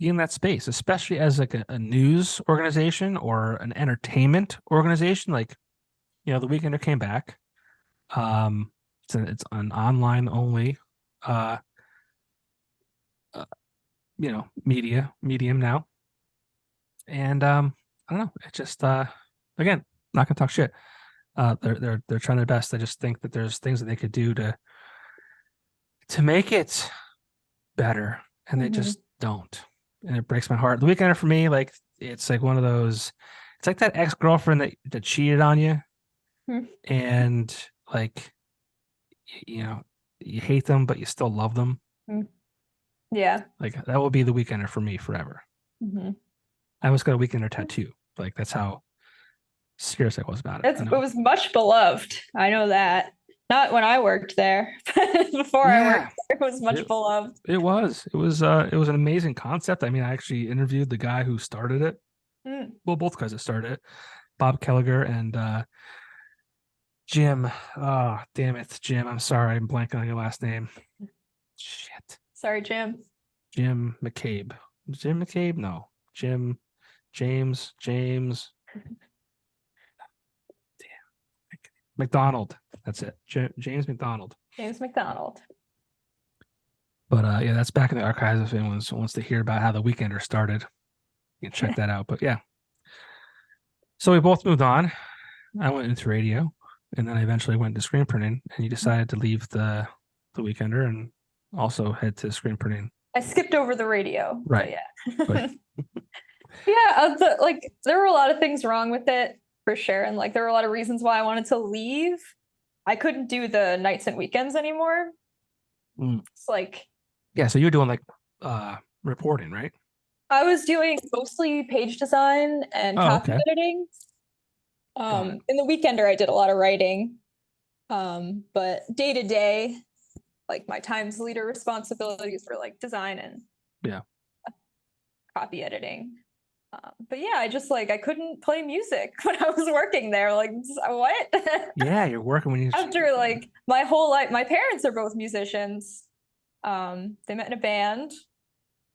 be in that space, especially as like a news organization or an entertainment organization. Like, the Weekender came back. It's an online only medium now. And I don't know. It just again, not gonna talk shit. They're trying their best. I just think that there's things that they could do to make it better, and they just don't. And it breaks my heart. The Weekender for me, like it's like one of those, it's like that ex-girlfriend that cheated on you. And like, you hate them, but you still love them. Yeah. Like that will be the Weekender for me forever. I almost got a Weekender tattoo. Like that's how serious I was about it. It was much beloved. I know that. Not when I worked there. Before I worked there, it was much beloved. It was an amazing concept. I mean, I actually interviewed the guy who started it. Well, both guys that started it, Bob Keller and Jim. Oh, damn it, Jim. I'm sorry, I'm blanking on your last name. Shit. Sorry, Jim. Jim McCabe. Jim McCabe? No. James. Damn. McDonald. That's it. James McDonald. James McDonald. But yeah, that's back in the archives if anyone wants to hear about how the Weekender started. You can check that out. But yeah. So we both moved on. I went into radio, and then I eventually went to screen printing, and you decided to leave the Weekender and also head to screen printing. I skipped over the radio. Right. Yeah. Yeah, there were a lot of things wrong with it for sure, and like there were a lot of reasons why I wanted to leave. I couldn't do the nights and weekends anymore. It's like, yeah, so you were doing like reporting, right? I was doing mostly page design and copy editing. In the Weekender I did a lot of writing. But day to day, like my Times leader responsibilities were like design and copy editing. But yeah, I couldn't play music when I was working there. Like, what? Yeah, you're working when you After like my whole life, my parents are both musicians. They met in a band.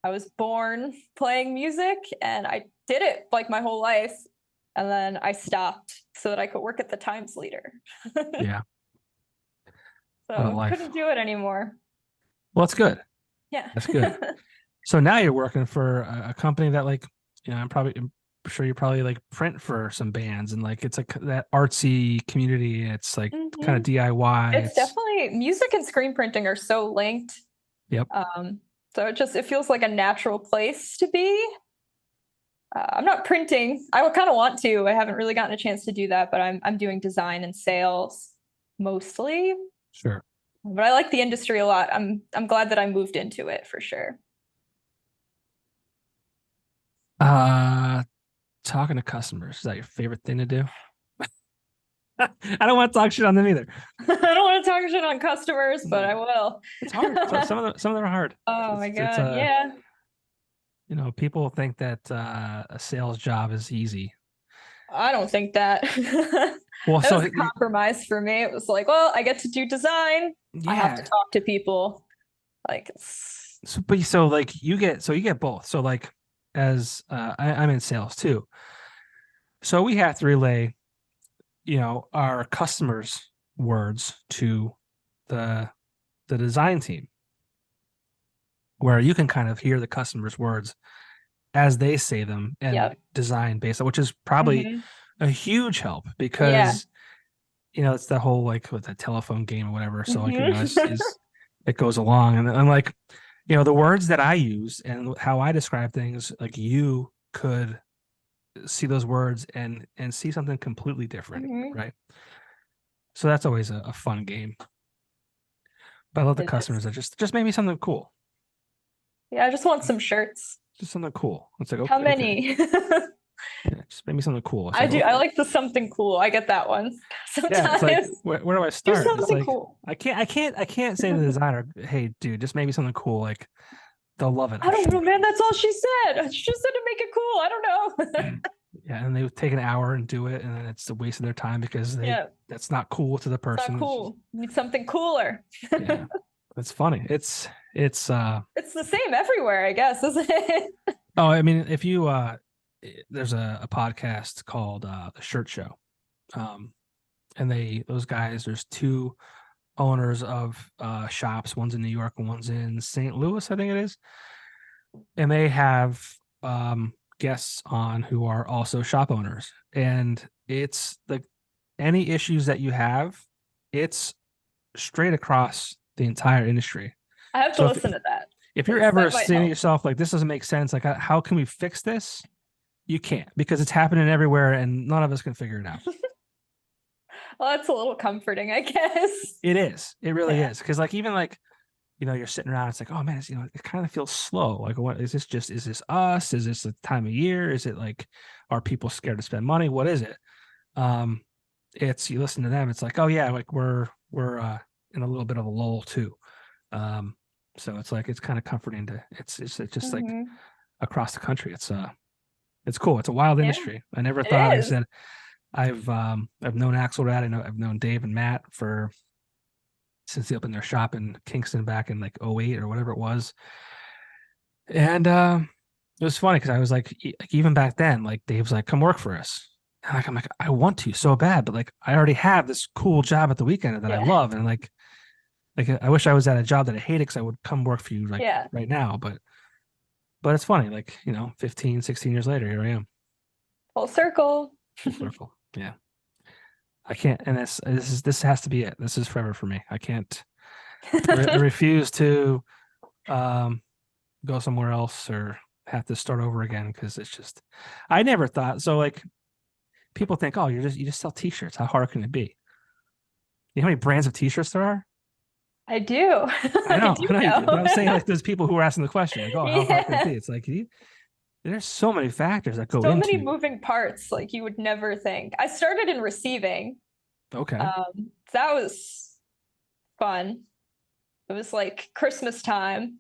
I was born playing music and I did it like my whole life. And then I stopped so that I could work at the Times Leader. Yeah. What a So life. couldn't do it anymore. Well, it's good. Yeah. That's good. So now you're working for a company that like, I'm sure you probably like print for some bands and like, it's like that artsy community. It's like kind of DIY. It's definitely music and screen printing are so linked. Yep. So it feels like a natural place to be. I'm not printing. I would kind of want to. I haven't really gotten a chance to do that, but I'm doing design and sales mostly. Sure. But I like the industry a lot. I'm glad that I moved into it for sure. Talking to customers, is that your favorite thing to do? I don't want to talk shit on them either. I don't want to talk shit on customers, but I will. It's hard. Some of them are hard. Oh my God. Yeah. People think that a sales job is easy. I don't think that. Well, that was a compromise for me. It was like, well, I get to do design. Yeah. I have to talk to people. Like, you get both. So like, as I'm in sales too, so we have to relay, our customers' words to the design team, where you can kind of hear the customer's words as they say them and design based on, which is probably a huge help because, it's the whole, like with the telephone game or whatever. So like, it goes along and like, the words that I use and how I describe things, like you could see those words and see something completely different. Right. So that's always a fun game. But I love the customers that just made me something cool. Yeah, I just want some shirts. Just something cool. It's like, okay, how many? Okay. Yeah, just maybe something cool. I do. Okay. I like the something cool. I get that one sometimes. Yeah, it's like, where do I start? Do something cool. I can't say to the designer, hey, dude, just maybe something cool. Like they'll love it. I don't know, man. That's all she said. She just said to make it cool. I don't know. Yeah, and they would take an hour and do it, and then it's a waste of their time because that's not cool to the person. It's not cool. You need something cooler. Yeah, it's funny. It's the same everywhere, I guess, isn't it? Oh, I mean, if you there's a podcast called The Shirt Show, and those guys, there's two owners of shops. One's in New York and one's in St. Louis, I think it is, and they have guests on who are also shop owners, and it's like any issues that you have, it's straight across the entire industry. I have to listen to that. If you're ever saying to yourself, like, this doesn't make sense, like, how can we fix this? You can't, because it's happening everywhere and none of us can figure it out. Well, that's a little comforting, I guess. It is. It really is. Because like, even like, you're sitting around, it's like, oh man, it kind of feels slow. Like, what is this? Is this us? Is this the time of year? Is it like, are people scared to spend money? What is it? It's, you listen to them, it's like, oh yeah, like we're in a little bit of a lull too. So it's like, it's kind of comforting to, it's just like across the country. It's cool. It's a wild industry. I never thought. I said, I've known Axelrad. I've known Dave and Matt since they opened their shop in Kingston back in like 2008 or whatever it was. And it was funny because I was like, even back then, like Dave's like, come work for us. And I'm like, I want to so bad, but like I already have this cool job at the weekend that I love, and like I wish I was at a job that I hated because I would come work for you right now. But it's funny, like 15, 16 years later, here I am. Full circle. Full circle. Yeah. I can't, and this has to be it. This is forever for me. I can't. I refuse to go somewhere else or have to start over again, because it's just, I never thought so. Like, people think, oh, you just sell t-shirts. How hard can it be? You know how many brands of t-shirts there are? I do. I know. I know. But I'm saying, like, there's people who are asking the question, like, oh, how hard can it be? It's like, there's so many factors that go into. So many moving parts, like you would never think. I started in receiving. Okay. That was fun. It was like Christmas time.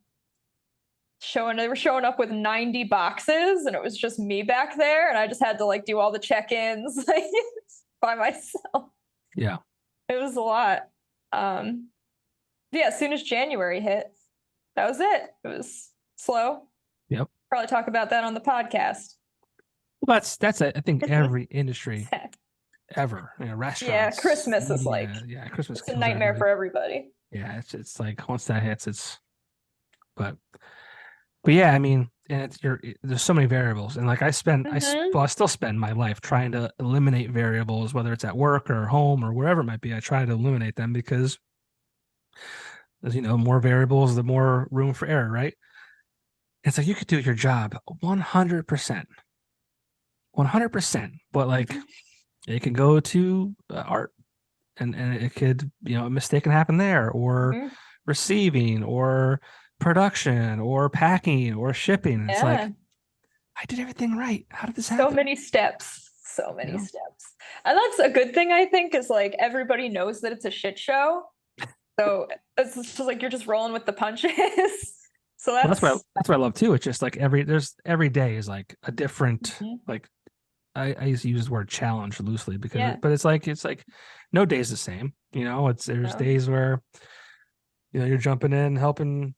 They were showing up with 90 boxes, and it was just me back there, and I just had to like do all the check-ins like by myself. Yeah. It was a lot. Yeah, as soon as January hit, that was it. It was slow. Yep. Probably talk about that on the podcast. Well, that's I think every industry ever. Restaurants. Yeah, Christmas is like Christmas. It's a nightmare for everybody. Yeah, it's like once that hits, but yeah, I mean, and there's so many variables, and like I still spend my life trying to eliminate variables, whether it's at work or home or wherever it might be. I try to eliminate them because, as you know, more variables, the more room for error, right? It's like you could do your job 100%, but like it can go to art, and it could, a mistake can happen there, or receiving, or production, or packing, or shipping. It's like, I did everything right. How did this happen? So many steps. And that's a good thing, I think, is like everybody knows that it's a shit show. So it's just like you're just rolling with the punches. So that's what I love too. It's just like every day is like a different, like I used to use the word challenge loosely because but it's like no day's the same. There's days where you're jumping in, helping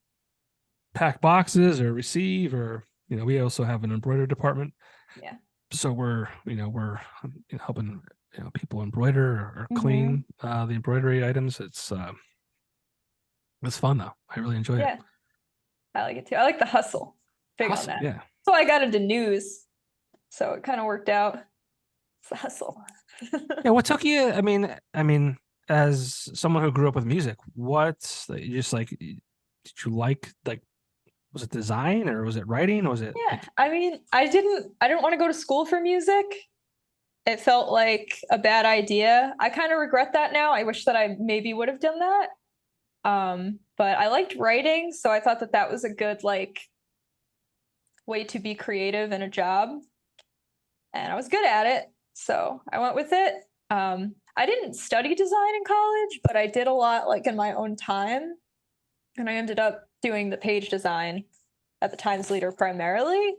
pack boxes or receive, or we also have an embroidery department. Yeah. So we're helping people embroider or clean the embroidery items. It's fun though. I really enjoy it. Yeah. I like it too. I like the hustle. Big on that. Yeah. So I got into news. So it kind of worked out. It's the hustle. Yeah. What took you? I mean, as someone who grew up with music, did you like, was it design or was it writing? Was it? Yeah. I mean, I didn't want to go to school for music. It felt like a bad idea. I kind of regret that now. I wish that I maybe would have done that. But I liked writing, so I thought that was a good way to be creative in a job, and I was good at it, so I went with it. I didn't study design in college, but I did a lot in my own time, and I ended up doing the page design at the Times Leader primarily.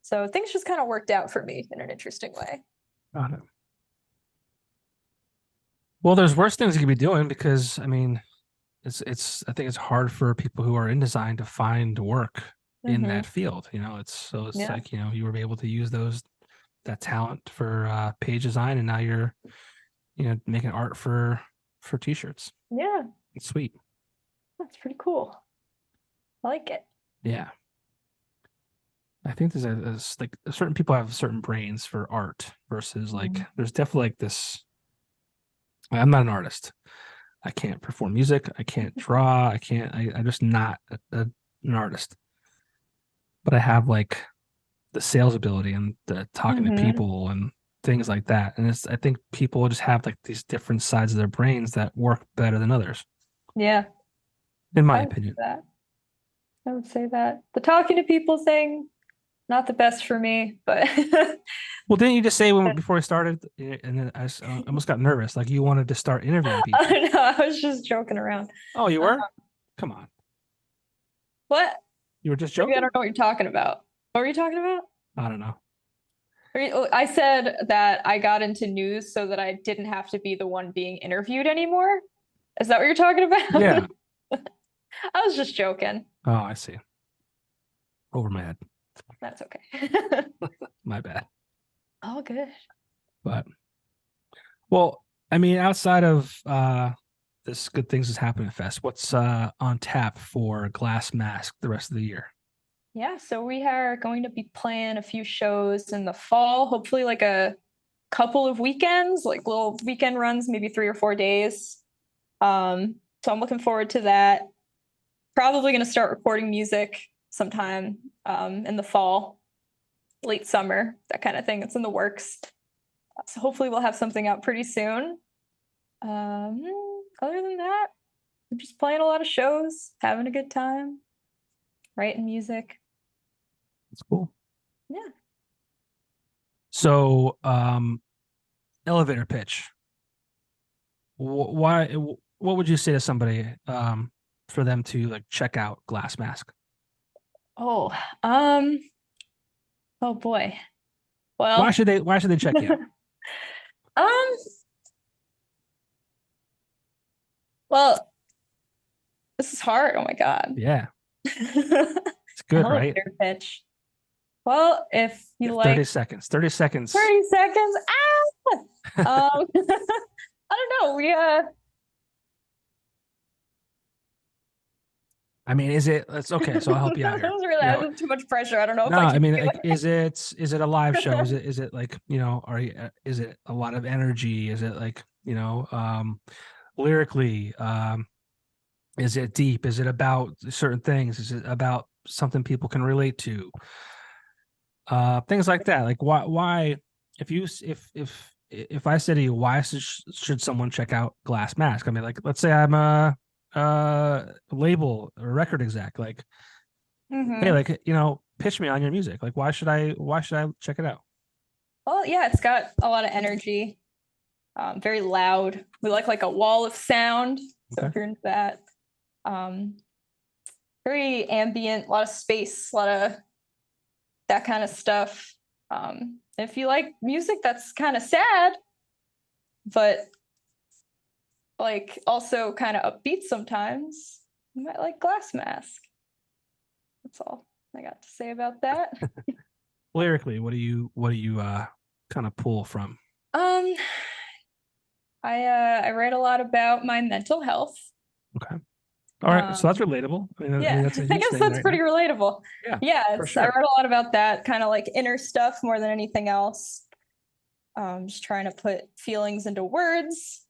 So things just kind of worked out for me in an interesting way. Got it. Well, there's worse things you could be doing because I mean, I think it's hard for people who are in design to find work in that field. It's like, you were able to use that talent for page design, and now you're, making art for t-shirts. Yeah. It's sweet. That's pretty cool. I like it. Yeah. I think there's certain people have certain brains for art versus there's definitely this. I'm not an artist. I can't perform music. I can't draw. I'm just not an artist. But I have the sales ability and the talking to people and things like that. And I think people just have these different sides of their brains that work better than others. Yeah. In my opinion. I would say that. The talking to people thing, not the best for me, but well, didn't you just say before we started, and then I almost got nervous, you wanted to start interviewing people? Oh, no, I was just joking around. Oh, you were? Come on. What? You were just joking? Maybe I don't know what you're talking about. What were you talking about? I don't know. I said that I got into news so that I didn't have to be the one being interviewed anymore. Is that what you're talking about? Yeah. I was just joking. Oh, I see. Over my head. That's okay. My bad. All good. But, well, I mean, outside of this Good Things Is Happening Fest, what's on tap for Glass Mask the rest of the year? Yeah, so we are going to be playing a few shows in the fall, hopefully a couple of weekends, little weekend runs, maybe 3 or 4 days. So I'm looking forward to that. Probably going to start recording music sometime in the fall, late summer, that kind of thing. It's in the works. So hopefully we'll have something out pretty soon. Other than that, I'm just playing a lot of shows, having a good time, writing music. That's cool. Yeah. So, elevator pitch. What would you say to somebody for them to check out Glass Mask? Oh, um, oh boy. Why Well, should they check you out? um, well, this is hard. Oh my God. Yeah, An it's good, right? elevator pitch. Well, if You you have 30 like seconds. 30 seconds. 30 seconds, I don't know. I mean, it's okay, so I'll help you out That here. was really, You that know, was too much pressure. I don't know if no, I I can mean, do like, is it a live show? it. Is it like, is it a lot of energy? Is it like, lyrically, is it deep? Is it about certain things? Is it about something people can relate to? Things like that. Like why if you if I say to you, why should someone check out Glass Mask? I mean, like, let's say I'm a label or record exec, like, hey, Hmm. like, pitch me on your music. Like, why should I check it out? Well, yeah, it's got a lot of energy. Very loud. We like a wall of sound. So Okay. if you're into that, um, very ambient, a lot of space, a lot of that kind of stuff. If you like music that's kind of sad, but like also kind of upbeat sometimes, you might like Glass Mask. That's all I got to say about that. Lyrically, what do you kind of pull from? Um, I write a lot about my mental health. Okay. All right. So that's Um, relatable. I mean, yeah, that's a I huge guess thing that's right pretty now. relatable. Yeah, Yeah, for I sure. wrote a lot about that kind of like inner stuff more than anything else. Just trying to put feelings into words.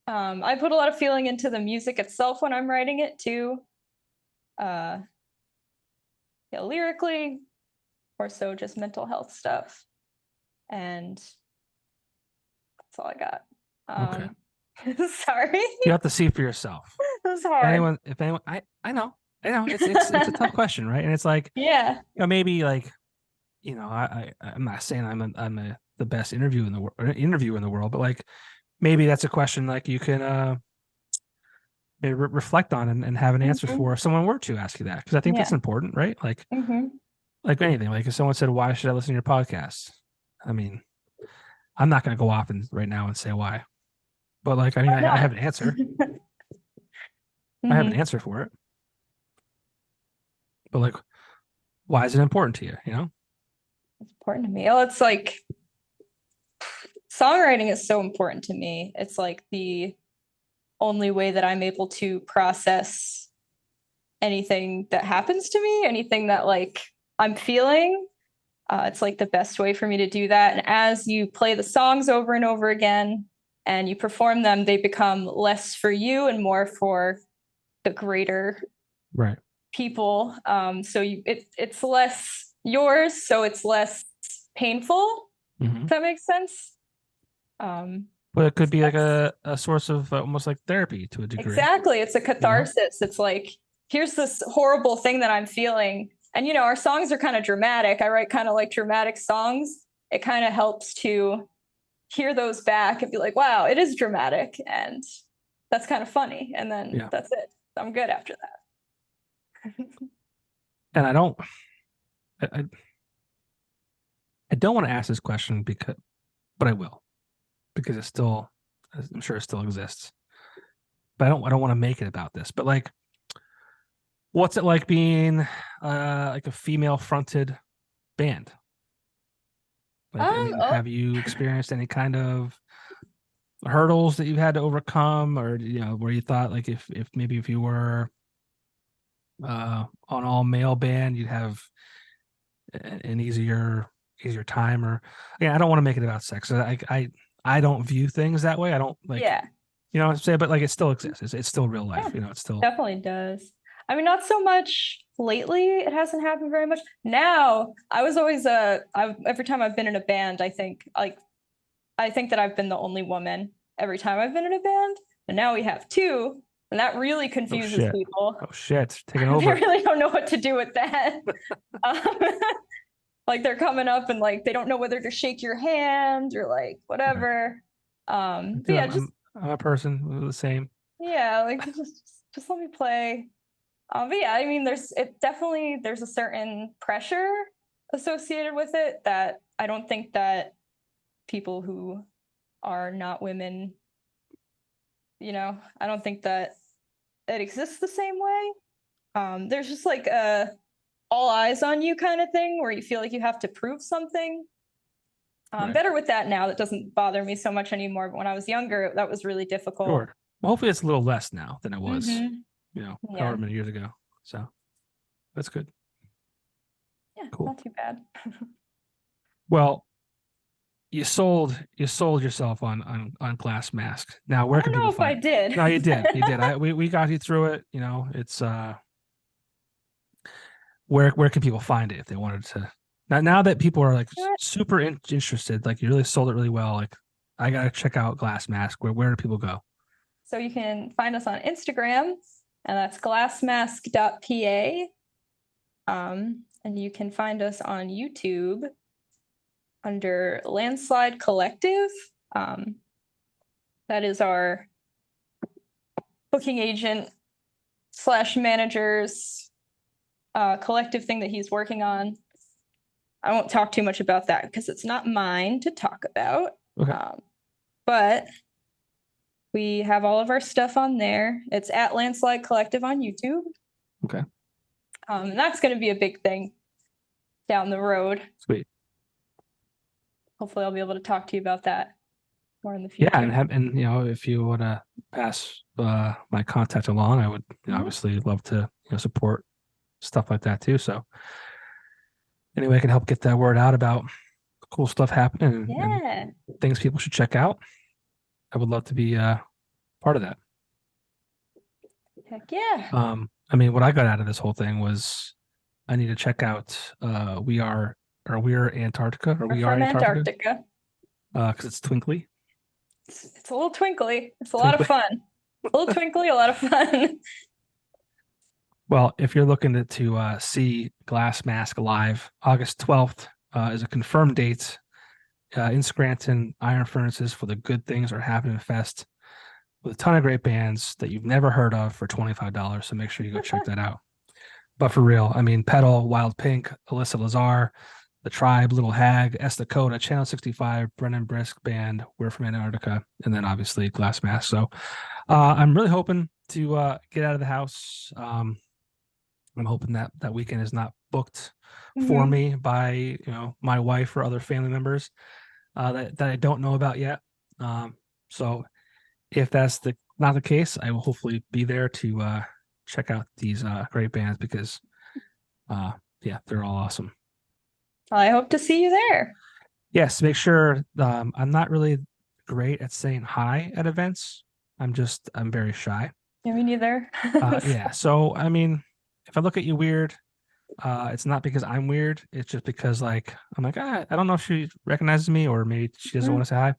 I put a lot of feeling into the music itself when I'm writing it too. Uh, yeah, lyrically, or so just mental health stuff. And that's all I got. Okay. Sorry, You have to see for yourself. it was hard. If anyone, I know, it's a tough question, right? And it's like, Yeah. maybe like, I'm not saying the best interviewer in the world, but like, maybe that's a question like you can maybe reflect on and have an answer Hmm. for if someone were to ask you that, because I think Yeah. that's important, right? Hmm. Like anything, like if someone said, why should I listen to your podcast? I mean, I'm not going to go off and right now and say why, but like, I mean, Why I have not? an answer. I have an Hmm. answer for it, but like, why is it important to you? It's important to me. Oh, it's like songwriting is so important to me. It's like the only way that I'm able to process anything that happens to me, anything that like I'm feeling. It's like the best way for me to do that. And as you play the songs over and over again and you perform them, they become less for you and more for the greater Right. people. So it's less yours, so it's less painful. Hmm. If that makes sense. Um, But it could be like that's a source of almost like therapy to a degree, exactly. It's a you know? catharsis. It's like, here's this horrible thing that I'm feeling. And, our songs are kind of dramatic. I write kind of like dramatic songs. It kind of helps to hear those back and be like, wow, it is dramatic. And that's kind of funny. And then Yeah. that's it. I'm good after that. And I don't want to ask this question but I will, because I'm sure it still exists. But I don't want to make it about this. But like, what's it like being like a female fronted band? Like, I mean, Oh, have you experienced any kind of hurdles that you've had to overcome, or where you thought like if maybe if you were on all male band, you'd have an easier time? Or again, I don't want to make it about sex. I don't view things that way. I don't like, yeah. what I'm saying, but like, it still exists. It's still real Yeah, life. It's still. definitely does. I mean, not so much lately. It hasn't happened very much. Now, I was always every time I've been in a band, I think that I've been the only woman every time I've been in a band. And now we have two, and that really Oh confuses shit. people. Oh shit. Taking They over. really don't know what to do with that. Um, like they're coming up and like they don't know whether to shake your hand or like Right. whatever. But Dude, yeah, just I'm a person with the same. yeah, like just let me play. But yeah, I mean, there's a certain pressure associated with it that I don't think that people who are not women, I don't think that it exists the same way. There's just like a all eyes on you kind of thing where you feel like you have to prove something. I'm better with that now. That doesn't bother me so much anymore. But when I was younger, that was really difficult. Sure. Well, hopefully it's a little less now than it was, however many years ago. So that's good. Yeah, cool. Not too bad. Well, you sold yourself on Glass Mask. Now, where can people find it? I did. No, you did. You did. We got you through it. It's where can people find it if they wanted to? Now that people are like super interested, like you really sold it really well. Like I gotta check out Glass Mask. Where do people go? So you can find us on Instagram, and that's glassmask.pa. And you can find us on YouTube under Landslide Collective. That is our booking agent / manager's collective thing that he's working on. I won't talk too much about that because it's not mine to talk about. Okay. But we have all of our stuff on there. It's at Landslide Collective on YouTube. Okay. And that's going to be a big thing down the road. Sweet. Hopefully I'll be able to talk to you about that more in the future. Yeah, and if you want to pass my contact along, I would obviously love to support stuff like that too. So anyway, I can help get that word out about cool stuff happening and things people should check out. I would love to be part of that. Heck yeah. I mean, what I got out of this whole thing was I need to check out We're Antarctica, or We Are Antarctica. Because it's twinkly. It's a little twinkly. It's a lot of fun. A little twinkly, a lot of fun. Well, if you're looking to see Glass Mask live, August 12th is a confirmed date in Scranton, Iron Furnaces for the Good Things Are Happening Fest, with a ton of great bands that you've never heard of for $25. So make sure you go check that out. But for real, I mean, Pedal, Wild Pink, Alyssa Lazar, The Tribe, Little Hag, S. Dakota, Channel 65, Brennan Brisk Band, We're from Antarctica, and then obviously Glass Mask. So I'm really hoping to get out of the house. I'm hoping that weekend is not booked for me by my wife or other family members that I don't know about yet. So if that's not the case, I will hopefully be there to check out these great bands because they're all awesome. I hope to see you there. Yes, make sure. I'm not really great at saying hi at events. I'm very shy. Yeah, me neither. Yeah. So, I mean, if I look at you weird, it's not because I'm weird. It's just because I'm like, I don't know if she recognizes me or maybe she doesn't want to say hi.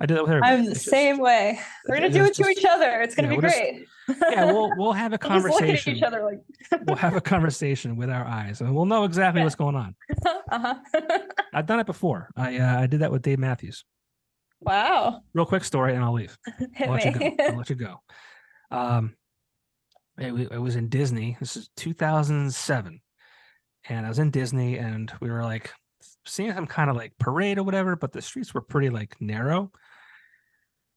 I did that with her. I'm the same way. We're gonna do it to each other. It's gonna be great. We'll have a conversation. Just look at each other like we'll have a conversation with our eyes, and we'll know exactly what's going on. I've done it before. I did that with Dave Matthews. Wow. Real quick story, and I'll leave. I'll let you go. It was in Disney. This is 2007, and I was in Disney, and we were like seeing some kind of like parade or whatever, but the streets were pretty like narrow.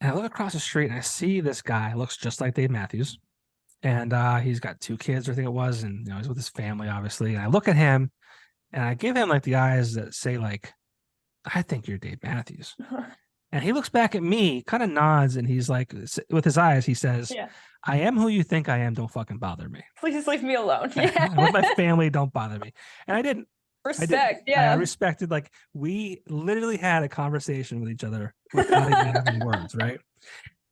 And I look across the street and I see this guy, looks just like Dave Matthews. And he's got 2 kids, I think it was. And he's with his family, obviously. And I look at him and I give him like the eyes that say, like, I think you're Dave Matthews. And he looks back at me, kind of nods, and he's like, with his eyes, he says, I am who you think I am. Don't fucking bother me. Please leave me alone. With my family, don't bother me. And I didn't. Respect, I respected, like, we literally had a conversation with each other without even having words, right?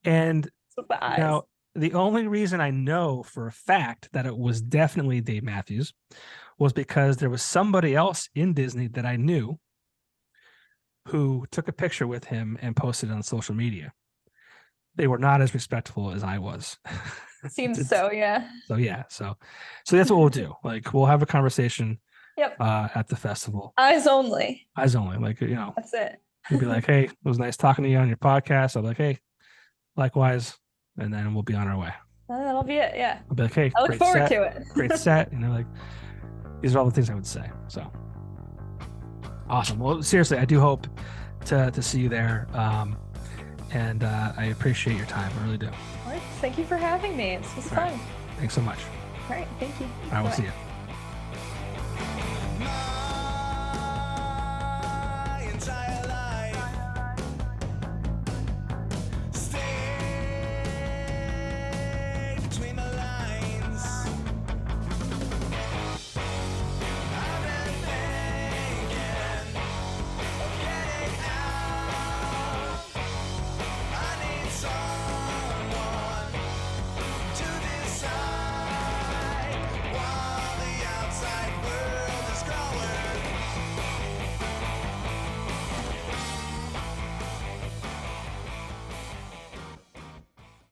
And now, the only reason I know for a fact that it was definitely Dave Matthews was because there was somebody else in Disney that I knew who took a picture with him and posted it on social media. They were not as respectful as I was. Seems so, yeah. So that's what we'll do. Like, we'll have a conversation. Yep. At the festival. Eyes only. Like, That's it. You'd be like, hey, it was nice talking to you on your podcast. I'll be like, hey, likewise. And then we'll be on our way. That'll be it. Yeah. I'll be like, hey, I look great forward set, to it. great set. Like these are all the things I would say. So awesome. Well, seriously, I do hope to see you there. And I appreciate your time. I really do. All right. Thank you for having me. This was fun. Thanks so much. All right. Thank you. I will Bye. see you.